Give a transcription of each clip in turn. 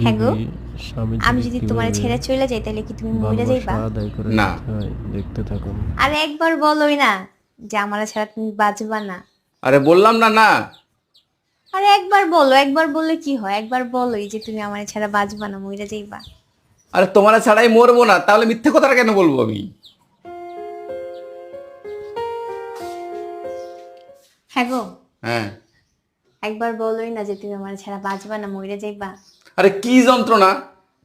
হ্যাঁ গো, বিবি স্বামী আমি থেকে যদি তোমার কিভাবে ছেড়ে চলে যাই তাহলে কি তুমি মরে ভালোবাসা যাইবা? আদায় করে না। নিতে হয় দেখতে থাকুন। আরে একবার বলোই না যে আমার ছাড়া তুমি বাঁচবা না। আরে বললাম না না। আরে একবার বলো, একবার বললে কি হয়, একবার বলোই যে তুমি আমার ছাড়া বাঁচবা না, মরে যাইবা। আরে তোমার ছাড়াই মরবো না, তাহলে মিথ্যে কথাটা কেন বলবো আমি? হ্যাঁ গো, হ্যাঁ। একবার বলোই না যে তুমি আমার ছাড়া বাঁচবা না, মরে যাইবা। আরে কি যন্ত্রণা,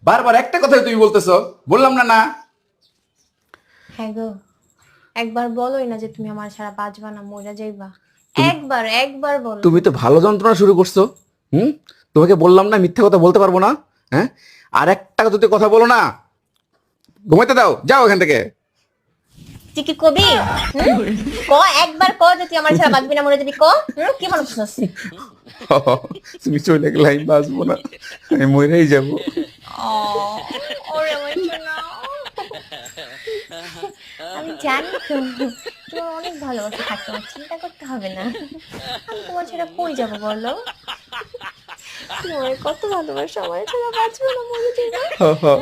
বারবার একটা কথাই তুমি বলতেছো। বললাম না না। হ্যাঁ গো, একবার বলোই না যে তুমি আমার ছাড়া বাঁচবা না, মরে যাইবা। তুমি একবার একবার বলো। তুমি তো ভালো যন্ত্রণা শুরু করছো। হুম। তোমাকে বললাম না মিথ্যে কথা বলতে পারবো না। হ্যাঁ। আর একটা যদি কথা বলো না, ঘুমাইতে দাও, যাও এখান থেকে। তুই কি কবি? ক, একবার ক যে তুই আমার ছাড়া বাঁচবি না, মরে যাবি, ক। কি মনে করছিস? তুমি চলে গেলে আমি বাঁচবো না, আমি মরেই যাবো। ওরে আমার সোনা। আমি জানি তো তোমার অনেক ভালোবাসা থাকে, তোমার চিন্তা করতে হবে না। আমি তোমার ছাড়া কই যাবো বলো? তোমার কত ভালোবাসা, আমার ছাড়া বাঁচবো না, মরে যাবো।